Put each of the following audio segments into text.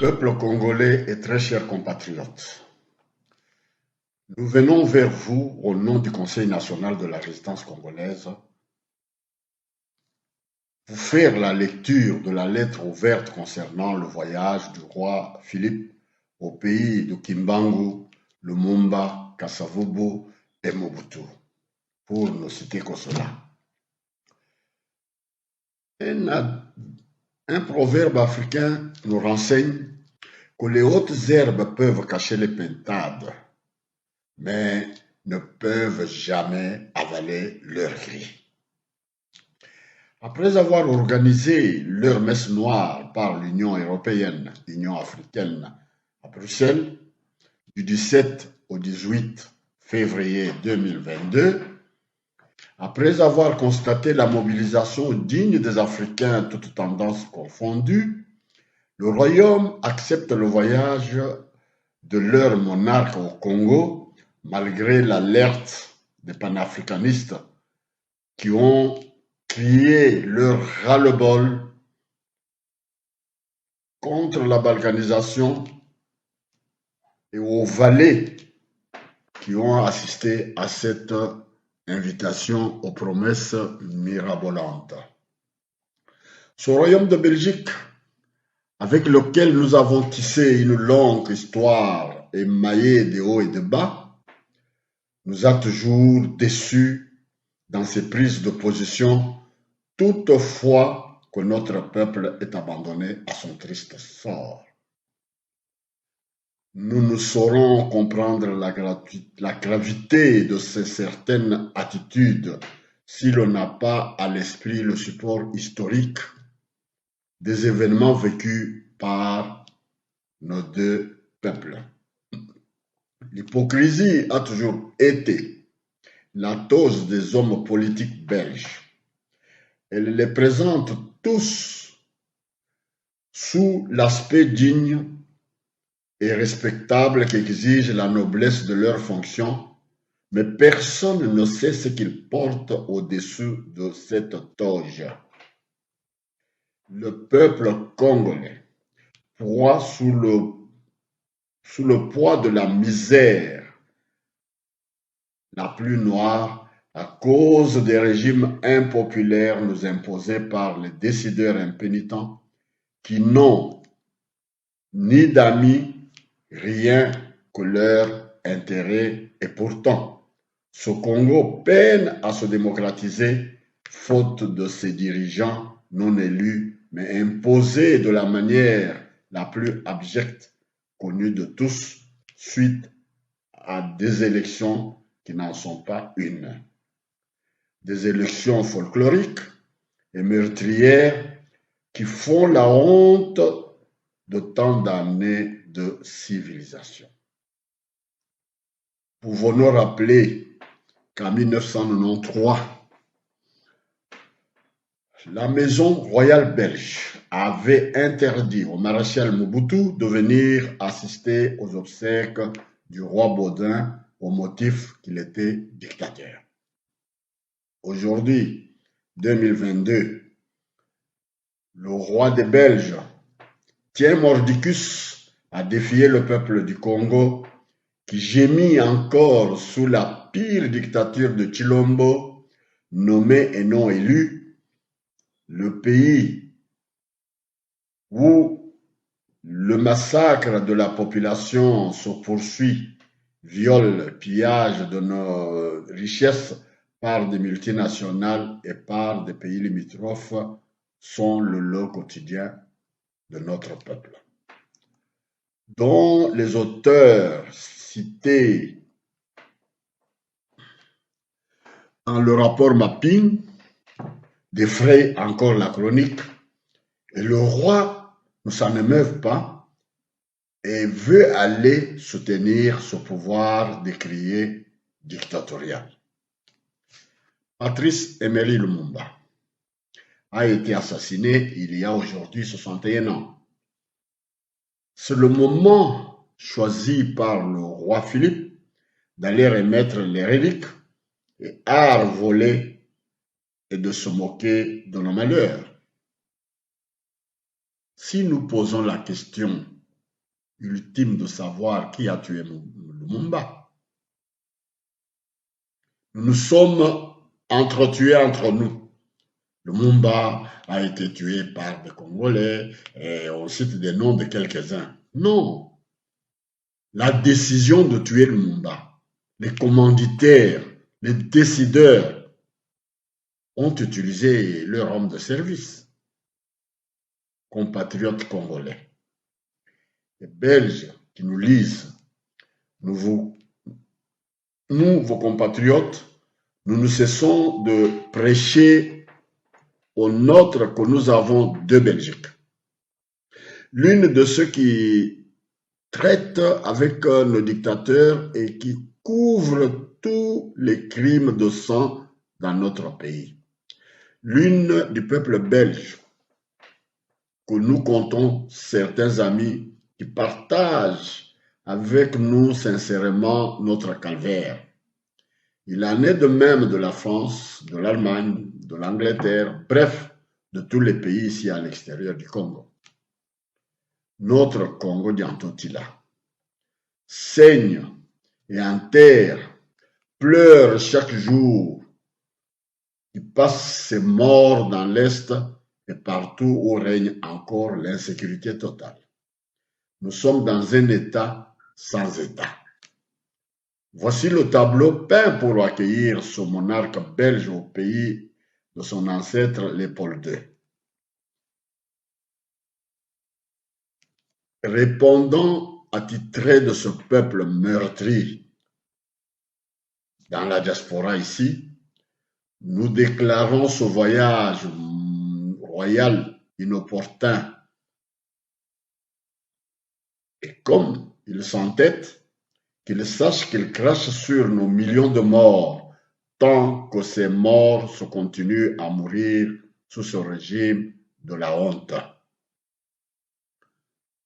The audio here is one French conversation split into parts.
Peuple congolais et très chers compatriotes, nous venons vers vous au nom du Conseil national de la résistance congolaise pour faire la lecture de la lettre ouverte concernant le voyage du roi Philippe au pays de Kimbangu, Lumumba, Kasavubu et Mobutu, pour ne citer que cela. Un proverbe africain nous renseigne que les hautes herbes peuvent cacher les pintades, mais ne peuvent jamais avaler leurs gris. Après avoir organisé leur messe noire par l'Union européenne, l'Union africaine à Bruxelles, du 17 au 18 février 2022, après avoir constaté la mobilisation digne des Africains, toutes tendances confondues, le Royaume accepte le voyage de leur monarque au Congo, malgré l'alerte des panafricanistes qui ont crié leur ras-le-bol contre la balkanisation et aux valets qui ont assisté à cette invitation aux promesses mirabolantes. Ce royaume de Belgique, avec lequel nous avons tissé une longue histoire émaillée de hauts et de bas, nous a toujours déçus dans ses prises de position, toutefois que notre peuple est abandonné à son triste sort. Nous ne saurons comprendre la gravité de ces certaines attitudes si l'on n'a pas à l'esprit le support historique des événements vécus par nos deux peuples. L'hypocrisie a toujours été la dose des hommes politiques belges. Elle les présente tous sous l'aspect digne et respectable qu'exige la noblesse de leurs fonctions, mais personne ne sait ce qu'ils portent au-dessous de cette toge. Le peuple congolais, proie sous le poids de la misère la plus noire à cause des régimes impopulaires nous imposés par les décideurs impénitents qui n'ont ni d'amis, rien que leur intérêt, et pourtant, ce Congo peine à se démocratiser faute de ses dirigeants non élus, mais imposés de la manière la plus abjecte connue de tous suite à des élections qui n'en sont pas une. Des élections folkloriques et meurtrières qui font la honte de tant d'années de civilisation. Pouvons-nous rappeler qu'en 1993, la maison royale belge avait interdit au maréchal Mobutu de venir assister aux obsèques du roi Baudin au motif qu'il était dictateur. Aujourd'hui, 2022, le roi des Belges tient mordicus à défier le peuple du Congo qui gémit encore sous la pire dictature de Chilombo, nommé et non élu, le pays où le massacre de la population se poursuit, viol, pillage de nos richesses par des multinationales et par des pays limitrophes sont le lot quotidien de notre peuple, dont les auteurs cités dans le rapport Mapping défrayent encore la chronique, et le roi ne s'en émeuve pas et veut aller soutenir ce pouvoir décrié dictatorial. Patrice Emery Lumumba a été assassiné il y a aujourd'hui 61 ans. C'est le moment choisi par le roi Philippe d'aller remettre les reliques et art volés et de se moquer de nos malheurs. Si nous posons la question ultime de savoir qui a tué Lumumba. Nous nous sommes entretués entre nous. Lumumba a été tué par des Congolais et on cite des noms de quelques-uns. Non. La décision de tuer Lumumba, les commanditaires, les décideurs ont utilisé leur homme de service, compatriotes congolais. Les Belges qui nous lisent, nous, vos compatriotes, nous ne cessons de prêcher au nôtre que nous avons deux Belgiques. L'une de ceux qui traitent avec nos dictateurs et qui couvrent tous les crimes de sang dans notre pays. L'une du peuple belge, que nous comptons certains amis qui partagent avec nous sincèrement notre calvaire. Il en est de même de la France, de l'Allemagne, de l'Angleterre, bref, de tous les pays ici à l'extérieur du Congo. Notre Congo d'Antotila saigne et enterre, pleure chaque jour. Il passe ses morts dans l'Est et partout où règne encore l'insécurité totale. Nous sommes dans un État sans État. Voici le tableau peint pour accueillir ce monarque belge au pays de son ancêtre Léopold II. Répondant attitré de ce peuple meurtri dans la diaspora ici, nous déclarons ce voyage royal inopportun. Et comme il s'entête, qu'il sache qu'il crache sur nos millions de morts, tant que ces morts se continuent à mourir sous ce régime de la honte.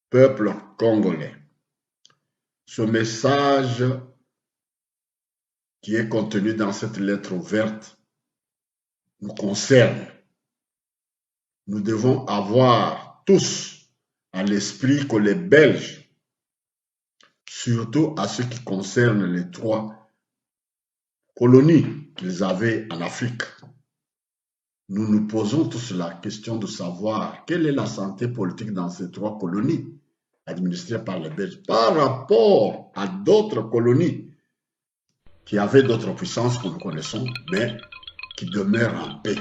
Peuple congolais, ce message qui est contenu dans cette lettre ouverte nous concerne. Nous devons avoir tous à l'esprit que les Belges, surtout à ce qui concerne les 3 colonies qu'ils avaient en Afrique, nous nous posons tous la question de savoir quelle est la santé politique dans ces 3 colonies administrées par les Belges par rapport à d'autres colonies qui avaient d'autres puissances que nous connaissons, mais qui demeurent en paix.